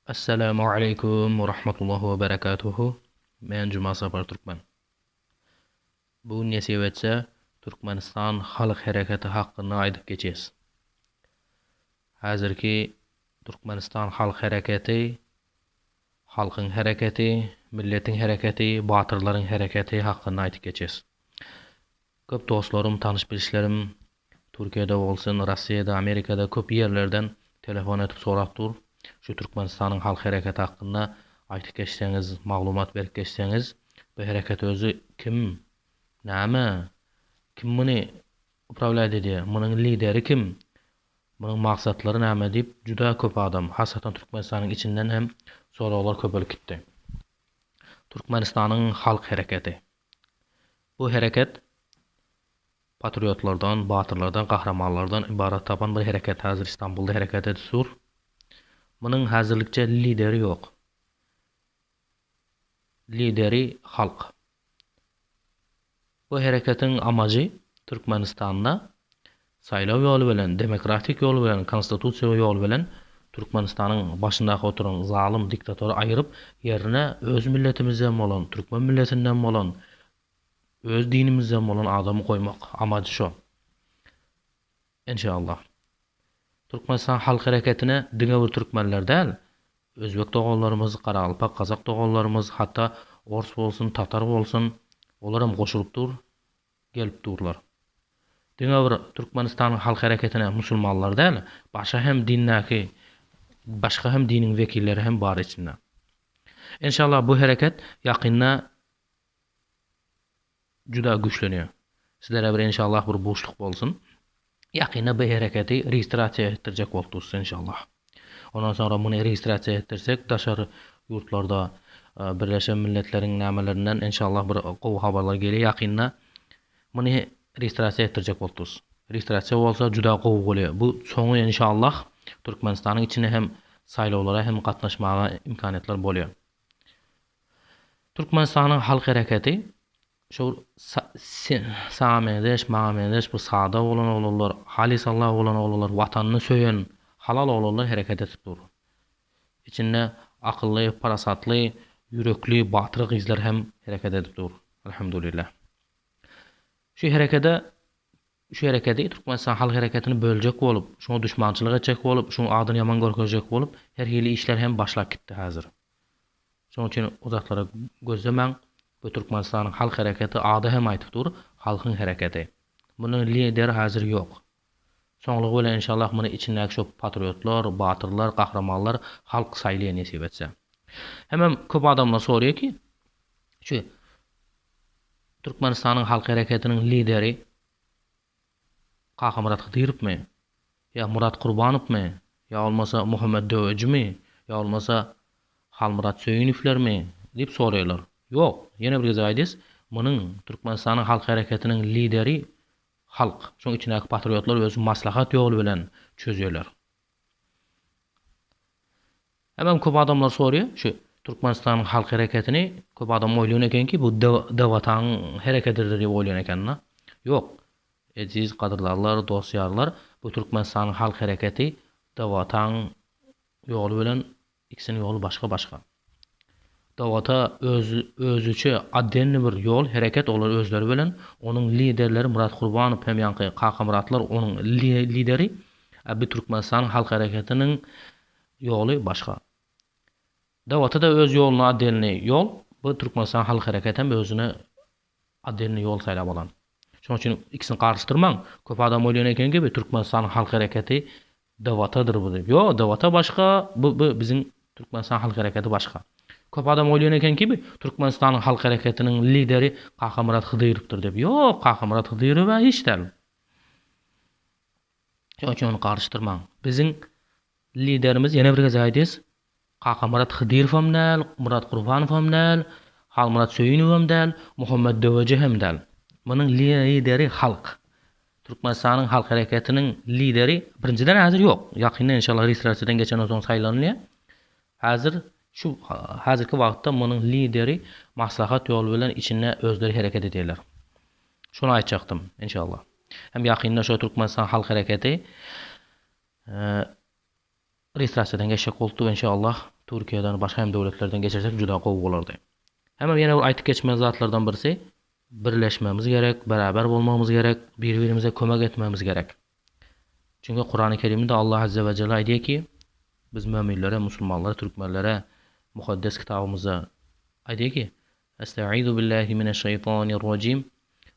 Assalamu alaikum wa rahmatullahi wa barakatuhu. Men Juma Sapar Türkmen. Bu nesibetse Türkmenistan Halk Hareketi hakkında aydıp geçeceğiz. Hazırki Türkmenistan Halk Hareketi, halkın hareketi, milletin hareketi, batırların hareketi hakkında aydıp geçeceğiz. Köp dostlarım, tanış bilişlerim Türkiye'de olsun, Rusya'da, Amerika'da köp yerlerden telefon etip sorapdur. Şu Türkmenistan'ın halk hareketi hakkında aytıp geçseniz, maglumat berip geçseniz, bu hareket özü kim, näme, kim bunu upravlayt edýär, munyň lideri kim, munyň maksatlary näme diýip juda köp adam, hasatan Türkmenistanyň içinden hem soraglар köpelip gitdi. Türkmenistanyň halk hareketi. Bu hareket patriotlardan, batırlardan, kahramanlardan ibaret tapan bir hareket. Hazır İstanbul'da hareket edýär. Munyň hazırlykça lideri yok. Lideri halk. Bu hareketin amacı Türkmenistan'da saylaw ýoly bilen, demokratik ýol bilen, konstitusiýa ýol bilen Türkmenistanyň başyndaky oturan zalim diktatory aýryp ýerine öz milletimizden bolan, Türkmen milletinden bolan, öz dinimizden bolan adamy koymak. Amacı şo. İnşallah. Türkmenistan halk hareketine diňe bir türkmenler däl, özbek dogallarymyz, Qaralpak, Kazak dogallarymyz, hatta Ors bolsun, Tatar bolsun, olar hem goşulypdyr, gelip durlar. Diňe bir Türkmenistan halk hareketine musulmanlar däl, başga hem dinnäki, başga hem diniň wekilleri hem bar içinde. İnşallah bu hareket ýakynda juda güçlenýär. Sizlere bir inşallah bir boşluk bolsun. Ýakynda bu hareketi registrasiýa etdirjek bolupdyrys inşallah. Ondan sonra muny registrasiýa etdirsek, daşary ýurtlarda Birleşen Milletlerin nämelerinden inşallah bir gowy habarlar gelýär. Ýakynda muny registrasiýa etdirjek bolupdyrys. Registrasiýa bolsa juda gowy bolýar. Bu soňy inşallah Türkmenistanyň içine hem saýlawlara hem gatnaşmaga imkaniýetler bolýar. Türkmenistanyň halk hareketi şu samedeş, mamedeş bu sada bolan oglanlar, halis Allah bolan oglanlar, watanyny söýen halal oglanlar hareket edip dur. İçinde akılly, parasatly, yürekli, batyr gyzlar hem hareket edip dur. Elhamdülillah. Şu hareketi Türkmenistan halk hareketini böljek bolup, şoňa düşmançylyk etjek bolup, şoň adyny ýaman görkezjek bolup, her hili işler hem başlap gitdi hazır. Şoň üçin uzaklara gözlemäň. Bu Türkmenistanyň halk hareketi ady hem aýtyp dur, halkyň hareketi. Munyň lideri hazır yok. Soňlugy bilen inşallah muny içindäki şu patriotlar, batyrlar, kahramanlar halk saýlaýan nesip etse. Hemem köp adamlar soraýar ki, şu Türkmenistanyň halk hareketiniň lideri Kaka Murat Hıdyrowmy, ya Murat Gurbanowymy, ya olmasa Muhammed Döwejimi, ya olmasa Halmurat Söýünewlermi diýip soraýarlar. Yok, yine bir gez aýdys, munyň Türkmenistanyň halk hareketiniň lideri halk. Şoň içindäki patriotlar öz maslahat ýoly bilen çözýärler. Hemen köp adamlar soraýar, şu Türkmenistanyň halk hareketini köp adam oýlaýan ekenki, bu dewletaň hareketidir diýip oýlaýan ekenler. Yok. Eziz gadyrlarlar, dostýarlar, bu Türkmenistanyň halk hareketi dewletaň ýoly bilen ikisiniň ýoly başga. Dawata özüçe addenli bir yol hareket olar özleri bilen, onun liderleri Murat Gurbanow hem ýanky Kaka Muratlar onun lideri. Bu Türkmenistan halk hareketiniň ýoly başga. Dawata da öz ýoluny addenli yol, bu Türkmenistan halk hareketi hem özüne addenli yol saýlap alan. Şoň üçin ikisini garşydyrmaň. Köp adam oýlayan ekenki, bu Türkmenistan halk hareketi dawatadyr bu diýip. Ýok, dawata başga, bu biziň Türkmenistan halk hareketi başga. Köp adam oýlayan ekenki, Türkmenistanyň halk hareketiniň lideri Kaka Murat Hıdyrowdyr diýip. Ýok, Kaka Murat Hıdyrow hiç däl. Şoň onu garşydyrmaň. Biziň liderimiz ýene bir gez aýdys, Kaka Murat Hıdyrow hem däl, Murat Gurbanow hem däl, Halmurat Söýünew hem däl, Muhammed Döweji hem däl. Munyň lideri halk. Türkmenistanyň halk hareketiniň lideri birinciden hazır yok. Ýakynda inşallah registrasiýadan geçen soň saýlanýar. Hazırki wagtda munyň lideri maslahat ýoly bilen içinde özleri hareket edýärler. Şunu aýtjakdym inşallah. Hem ýakynda şu Türkmenistan halk hareketi registrasiýadan geçecek bolupdy inşallah. Türkiýeden başga hem döwletlerden geçersek juda gowy bolardy. Hem ýene bu aýtyp geçmez zatlardan birisi birleşmemiz gerek, beraber bolmamız gerek, bir-birimize kömek etmemiz gerek. Çünkü Kur'an-ı Kerim'de Allah Azze ve Celle diyor ki biz müminlere, Müslümanlara, Türkmenlere mukaddes kitabımıza diyor ki Estaizu billahi mineşşeytanirracim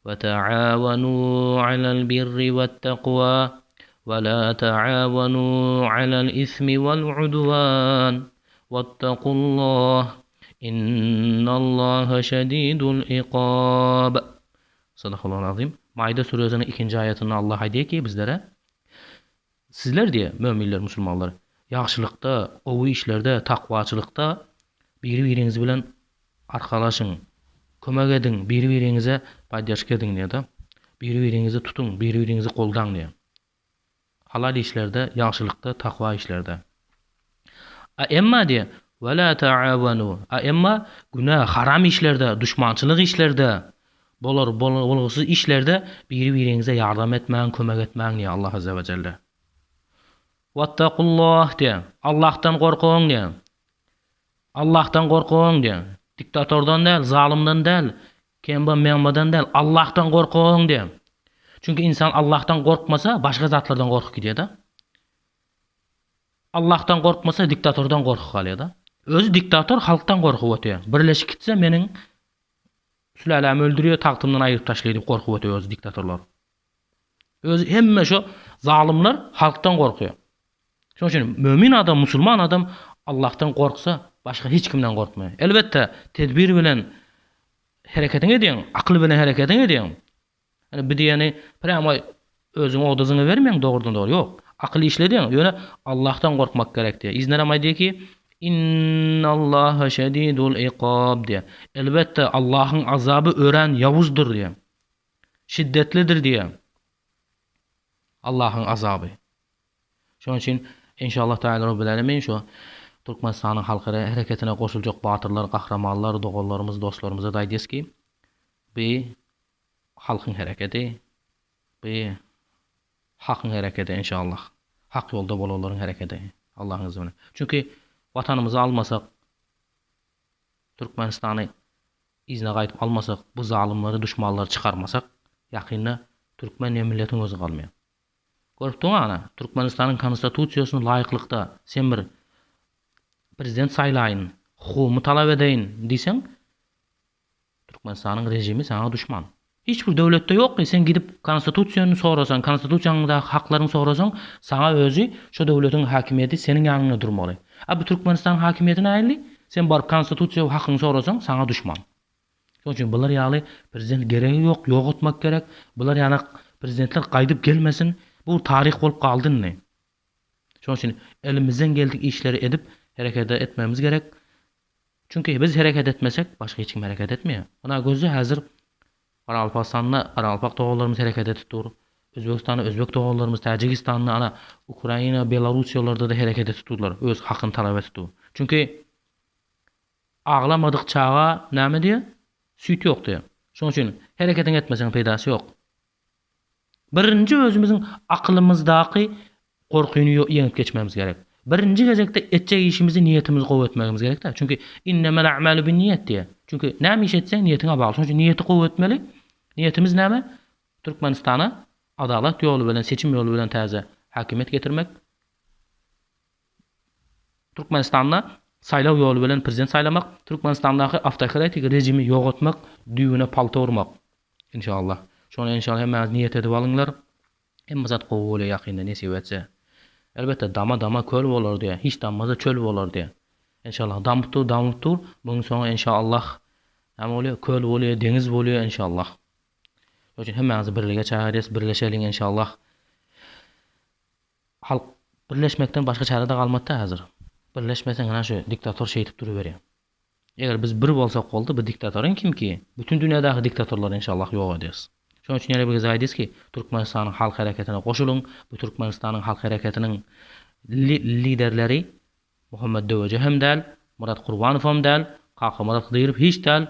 ve ta'avanu alel birri ve taqwa ve la ta'avanu alel ismi vel udvan vettakullah innallaha şedidul iqab. Sadakallahu azim. Maide suresinin 2. ayetinde Allah diyor ki bizlere sizler diye müminler, Müslümanlar yaxşılıkta, gowy işlerde, takwaçylykda bir-biriniz bilen arkalaşın, kömek edin, bir-birinize paýdaşyk edin diye da. Bir-birinizi tutun, bir-birinizi goldan diye. Halal işlerde, yaxşılıkta, takwa işlerde. Emma diye ve la ta'avanu. Emma günah, haram işlerde, düşmançılık işlerde, bolgursuz işlerde bir-birinize yardım etmeyin, kömek etmeyin diye Allah Azze ve Celle. Vattakullah diye. Allah'tan korkun diye. Allah'tan korkun diye. Diktatordan değil, zalimden değil, kemba memmadan değil, Allah'tan korkun diye. Çünkü insan Allah'tan korkmasa başka zatlardan korku gidiyor da. Allah'tan korkmasa diktatordan korku kalıyor da. Özü diktator halktan korku ötüyor. Birleşik gitse menin sülalemi öldürüyor, tahtımdan ayırıp taşlayıp korku ötüyor özü diktatorlar. Özü hemme şu zalimler halktan korkuyor. Şoň üçin mümin adam, musulman adam Allah'tan korksa başka hiç kimden korkmuyor. Elbette tedbir bilen hareketini edin, akıl bilen hareketini edin. Yani bir diyeni prama özüň odazyny vermeň dogrudan dogry. Yok. Akıl işledin. Ýöne Allah'tan korkmak gerek diye. İznerem diye ki innallaha şedidul iqab diye. Elbette Allah'ın azabı ören yavuzdur diye. Şiddetlidir diye. Allah'ın azabı. Şoň üçin inşallah Teala Rabbul Alamin şu Türkmenistanyň halkyra hareketine goşuljak batyrlar, kahramanlar, dogallarymyz, dostlarymyza daýdys ki bu halkyň hareketi, bu hakyň hareketi inşallah. Hak yolda bolanlaryň hareketi. Allah'ın izniyle. Çünkü vatanymyzy almasak, Türkmenistany izne gaýtyp almasak, bu zalimleri, düşmanlary çıkarmasak, ýakynda Türkmen milletiň özü galmaýar. Görüpdiň ana, Türkmenistanyň konstitusiýasyny laýıklykda sen bir prezident saýlaýyn, hukumy talap edeýin diýseň, Türkmenistanyň rejimi sana düşman. Hiçbir döwletde ýok ki sen gidip konstitusiýany sorasan, konstitusiýanyňda haklaryny sorasan, sana özü şu döwletiň hakimiýeti seniň ýanyňda durmaly. Bu Türkmenistan hakimiýetine aýly, sen baryp konstitusiýa we hakyny sorasan, sana düşman. Şoň üçin bular ýaly prezident geregi ýok, ýok etmek gerek. Bular ýany prezidentler gaýdyp gelmesin. Bu tarih bolup galdyny. Şoň üçin elimizden geldik işleri edip hareket etmemiz gerek. Çünkü biz hareket etmesek başka hiç kim hareket etmiyor. Buna gözü hazır Aralpastan'la Aralpak doğullarımız hareket edip dur. Özbekistan'da Özbek doğullarımız, Tacikistan'da ana Ukrayna, Belarus yollarda da hareket edip durlar. Öz hakkını talep edip dur. Çünkü ağlamadık çağa näme diye? Süt yok diye. Şoň üçin hareketin etmesen peydasy yok. Birinci özümüzün aklımızdaky korkuny ýeňip geçmemiz gerek. Birinci gezekde etjek işimizi, niyetimizi gowy etmemiz gerek de. Çünkü innemel a'malu binniyet diye. Çünkü näme iş etseň niyetine bagly. Şoň üçin niyeti gowy etmeli. Niyetimiz näme? Türkmenistana adalet ýolu bilen, seçim ýolu bilen täze hakimiýet getirmek. Türkmenistanda saýlaw ýolu bilen prezident saýlamak, Türkmenistandaky awtokratik rejimi ýogatmak, düýüne palto urmak. İnşallah. Şoň inşallah hemmäňiz niyet edip alyňlar. Hem zat gowy bolýar ýakynda nesip etse. Elbette dama köl bolar diye. Hiç dammaza çöl bolar diye. İnşallah damıptur. Bunun sonra inşallah hem oluyor köl bolýar, deniz bolýar inşallah. Şoň üçin hemmäňiz birlige çağırýas, birleşelim inşallah. Halk birleşmekden başka çare de galmady hazır. Birleşmesen ana şu diktator şeýtip duruberýär. Eger biz bir bolsak boldy, bu diktatoryň kimki? Bütün dünýädäki diktatorlar inşallah ýok edýäs. Şoň üçin ýene biz aýdys ki, Türkmenistanyň halk hareketine goşulun. Bu Türkmenistanyň halk hareketiniň liderleri Muhammed Döwece hem däl, Murat Gurbanow hem däl, Kaka Murat Kydyrov hiç däl.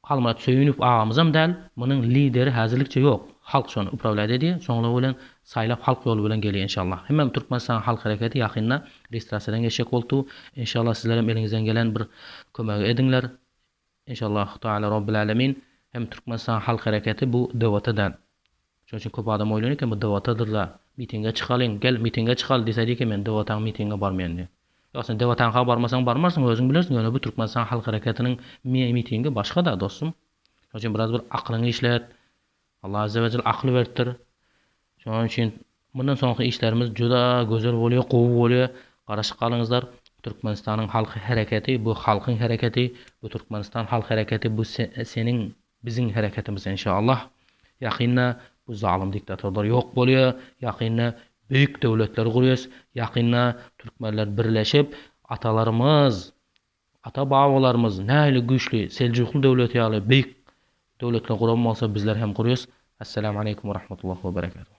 Halmat Söýünüp agamyz hem däl. Munyň lideri häzirlikçe ýok. Halk şonu upravlat edýär. Şoňla bilen saylap halk yolu bilen gelýär inşallah. Hemem Türkmenistan halk hareketi ýakynda registrasiýadan geçek boldy. İnşallah sizler hem elinizden gelen bir kömek edinler. İnşallah Teala Rabbil Alamin hem Türkmenistan halk hareketi bu döwatadan. Şoň üçin köp adam oýlanýar bu döwatadyrlar. Mitinge çykalyň, gel mitinge çykal deseydik men döwataň mitinge barmaýan diýär. Ýa sen döwataňa barmasaň barmarsyň, özüň bilersiň, ýöne bu Türkmenistan halk hareketiniň mitingi başga da dostum. Şoň üçin biraz bir aklyňy işlet. Allah azze ve celle akly berdir. Şoň üçin bundan soňky işlerimiz juda gözel bolýar, gowy bolýar. Garaşyk galyňyzlar. Türkmenistanyň halk hareketi, bu halkyň hareketi, bu Türkmenistan halk hareketi, bu seniň biziň hareketimiz inşallah. Ýakynda bu zalim diktatorlar ýok bolýar. Ýakynda büyük döwletler gurýas. Ýakynda türkmenler birleşip atalarymız, ata babalarymız nähili güýçli Seljuklu döwleti ýaly büyük döwletler guran bolsa bizler hem gurýas. Assalamu aleykum we rahmetullahi we berekatuh.